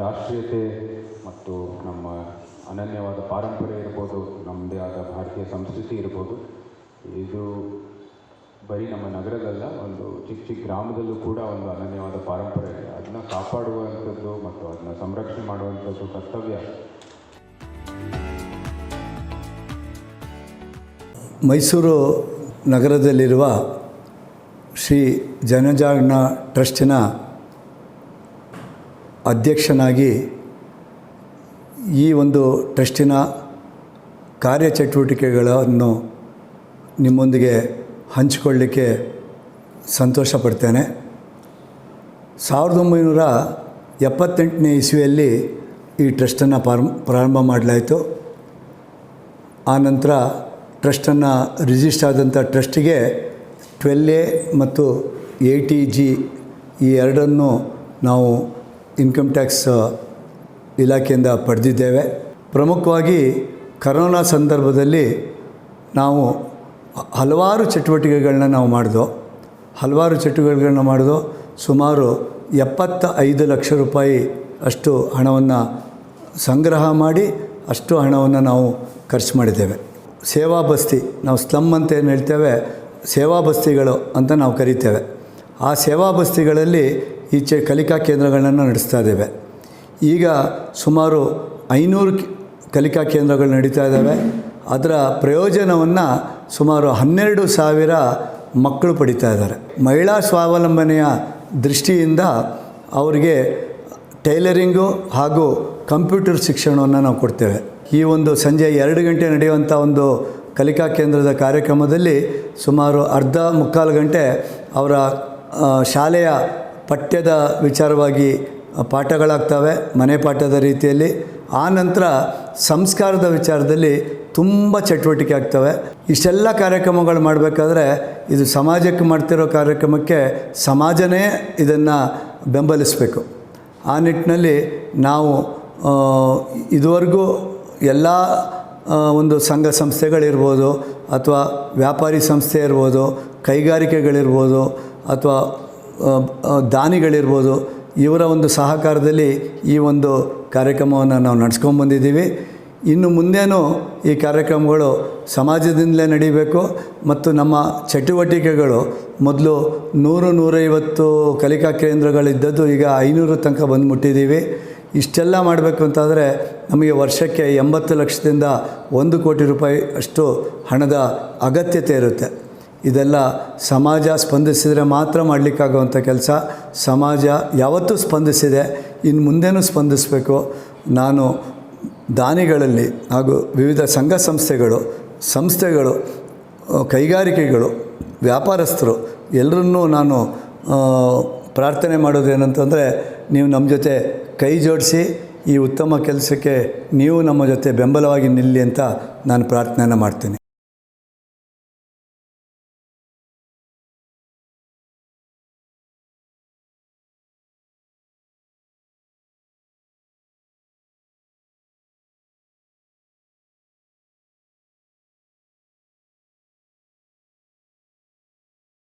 ರಾಷ್ಟ್ರೀಯತೆ ಮತ್ತು ನಮ್ಮ ಅನನ್ಯವಾದ ಪಾರಂಪರ್ಯ ಇರ್ಬೋದು, ನಮ್ಮದೇ ಆದ ಭಾರತೀಯ ಸಂಸ್ಕೃತಿ ಇರ್ಬೋದು. ಇದು ಬರೀ ನಮ್ಮ ನಗರದಲ್ಲ, ಒಂದು ಚಿಕ್ಕ ಚಿಕ್ಕ ಗ್ರಾಮದಲ್ಲೂ ಕೂಡ ಒಂದು ಅನನ್ಯವಾದ ಪಾರಂಪರ್ಯ ಇದೆ. ಅದನ್ನು ಕಾಪಾಡುವಂಥದ್ದು ಮತ್ತು ಅದನ್ನು ಸಂರಕ್ಷಣೆ ಮಾಡುವಂಥದ್ದು ಕರ್ತವ್ಯ. ಮೈಸೂರು ನಗರದಲ್ಲಿರುವ ಶ್ರೀ ಜನಜಾಗರಣ ಟ್ರಸ್ಟಿನ ಅಧ್ಯಕ್ಷನಾಗಿ ಈ ಒಂದು ಟ್ರಸ್ಟಿನ ಕಾರ್ಯಚಟುವಟಿಕೆಗಳನ್ನು ನಿಮ್ಮೊಂದಿಗೆ ಹಂಚಿಕೊಳ್ಳಲಿಕ್ಕೆ ಸಂತೋಷ ಪಡ್ತೇನೆ. 1978ನೇ ಇಸ್ವಿಯಲ್ಲಿ ಈ ಟ್ರಸ್ಟನ್ನು ಪ್ರಾರಂಭ ಮಾಡಲಾಯಿತು. ಆನಂತರ ಟ್ರಸ್ಟನ್ನು ರಿಜಿಸ್ಟರ್ ಆದಂಥ ಟ್ರಸ್ಟಿಗೆ 12A ಮತ್ತು 80G ಈ ಎರಡನ್ನು ನಾವು ಇನ್ಕಮ್ ಟ್ಯಾಕ್ಸ್ ಇಲಾಖೆಯಿಂದ ಪಡೆದಿದ್ದೇವೆ. ಪ್ರಮುಖವಾಗಿ ಕರೋನಾ ಸಂದರ್ಭದಲ್ಲಿ ನಾವು ಹಲವಾರು ಚಟುವಟಿಕೆಗಳನ್ನ ನಾವು ಮಾಡಿದೋ. ಸುಮಾರು 75 ಲಕ್ಷ ರೂಪಾಯಿ ಅಷ್ಟು ಹಣವನ್ನು ಸಂಗ್ರಹ ಮಾಡಿ ಅಷ್ಟು ಹಣವನ್ನು ನಾವು ಖರ್ಚು ಮಾಡಿದ್ದೇವೆ. ಸೇವಾ ಬಸ್ತಿ, ನಾವು ಸ್ಲಮ್ ಅಂತ ಏನು ಹೇಳ್ತೇವೆ, ಸೇವಾ ಬಸ್ತಿಗಳು ಅಂತ ನಾವು ಕರಿತೇವೆ. ಆ ಸೇವಾ ಬಸ್ತಿಗಳಲ್ಲಿ ಈಚೆ ಕಲಿಕಾ ಕೇಂದ್ರಗಳನ್ನು ನಡೆಸ್ತಾ ಇದ್ದೇವೆ. ಈಗ ಸುಮಾರು 500 ಕಲಿಕಾ ಕೇಂದ್ರಗಳು ನಡೀತಾ ಇದ್ದಾವೆ. ಅದರ ಪ್ರಯೋಜನವನ್ನು ಸುಮಾರು 12,000 ಮಕ್ಕಳು ಪಡಿತಾ ಇದ್ದಾರೆ. ಮಹಿಳಾ ಸ್ವಾವಲಂಬನೆಯ ದೃಷ್ಟಿಯಿಂದ ಅವರಿಗೆ ಟೈಲರಿಂಗು ಹಾಗೂ ಕಂಪ್ಯೂಟರ್ ಶಿಕ್ಷಣವನ್ನು ನಾವು ಕೊಡ್ತೇವೆ. ಈ ಒಂದು ಸಂಜೆ 2 ಗಂಟೆ ನಡೆಯುವಂಥ ಒಂದು ಕಲಿಕಾ ಕೇಂದ್ರದ ಕಾರ್ಯಕ್ರಮದಲ್ಲಿ ಸುಮಾರು ಮುಕ್ಕಾಲು ಗಂಟೆ ಅವರ ಶಾಲೆಯ ಪಠ್ಯದ ವಿಚಾರವಾಗಿ ಪಾಠಗಳಾಗ್ತವೆ, ಮನೆ ಪಾಠದ ರೀತಿಯಲ್ಲಿ. ಆ ನಂತರ ಸಂಸ್ಕಾರದ ವಿಚಾರದಲ್ಲಿ ತುಂಬ ಚಟುವಟಿಕೆ ಆಗ್ತವೆ. ಇಷ್ಟೆಲ್ಲ ಕಾರ್ಯಕ್ರಮಗಳು ಮಾಡಬೇಕಾದ್ರೆ ಇದು ಸಮಾಜಕ್ಕೆ ಮಾಡ್ತಿರೋ ಕಾರ್ಯಕ್ರಮಕ್ಕೆ ಸಮಾಜನೇ ಇದನ್ನು ಬೆಂಬಲಿಸಬೇಕು. ಆ ನಿಟ್ಟಿನಲ್ಲಿ ನಾವು ಇದುವರೆಗೂ ಎಲ್ಲ ಒಂದು ಸಂಘ ಸಂಸ್ಥೆಗಳಿರ್ಬೋದು, ಅಥವಾ ವ್ಯಾಪಾರಿ ಸಂಸ್ಥೆ ಇರ್ಬೋದು, ಕೈಗಾರಿಕೆಗಳಿರ್ಬೋದು, ಅಥವಾ ದಾನಿಗಳಿರ್ಬೋದು, ಇವರ ಒಂದು ಸಹಕಾರದಲ್ಲಿ ಈ ಒಂದು ಕಾರ್ಯಕ್ರಮವನ್ನು ನಾವು ನಡೆಸ್ಕೊಂಡ್ಬಂದಿದ್ದೀವಿ. ಇನ್ನು ಮುಂದೇನೂ ಈ ಕಾರ್ಯಕ್ರಮಗಳು ಸಮಾಜದಿಂದಲೇ ನಡೀಬೇಕು. ಮತ್ತು ನಮ್ಮ ಚಟುವಟಿಕೆಗಳು ಮೊದಲು 100-150 ಕಲಿಕಾ ಕೇಂದ್ರಗಳಿದ್ದದ್ದು ಈಗ 500 ತನಕ ಬಂದು ಮುಟ್ಟಿದ್ದೀವಿ. ಇಷ್ಟೆಲ್ಲ ಮಾಡಬೇಕು ಅಂತಾದರೆ ನಮಗೆ ವರ್ಷಕ್ಕೆ 80 ಲಕ್ಷದಿಂದ 1 ಕೋಟಿ ರೂಪಾಯಿ ಅಷ್ಟು ಹಣದ ಅಗತ್ಯತೆ ಇರುತ್ತೆ. ಇದೆಲ್ಲ ಸಮಾಜ ಸ್ಪಂದಿಸಿದರೆ ಮಾತ್ರ ಮಾಡಲಿಕ್ಕಾಗುವಂಥ ಕೆಲಸ. ಸಮಾಜ ಯಾವತ್ತೂ ಸ್ಪಂದಿಸಿದೆ, ಇನ್ನು ಮುಂದೇನೂ ಸ್ಪಂದಿಸಬೇಕು. ನಾನು ದಾನಿಗಳಲ್ಲಿ ಹಾಗೂ ವಿವಿಧ ಸಂಘ ಸಂಸ್ಥೆಗಳು, ಕೈಗಾರಿಕೆಗಳು, ವ್ಯಾಪಾರಸ್ಥರು ಎಲ್ಲರನ್ನೂ ನಾನು ಪ್ರಾರ್ಥನೆ ಮಾಡೋದು ಏನಂತಂದರೆ, ನೀವು ನಮ್ಮ ಜೊತೆ ಕೈ ಜೋಡಿಸಿ ಈ ಉತ್ತಮ ಕೆಲಸಕ್ಕೆ ನೀವು ನಮ್ಮ ಜೊತೆ ಬೆಂಬಲವಾಗಿ ನಿಲ್ಲಿ ಅಂತ ನಾನು ಪ್ರಾರ್ಥನೆಯನ್ನು ಮಾಡ್ತೀನಿ.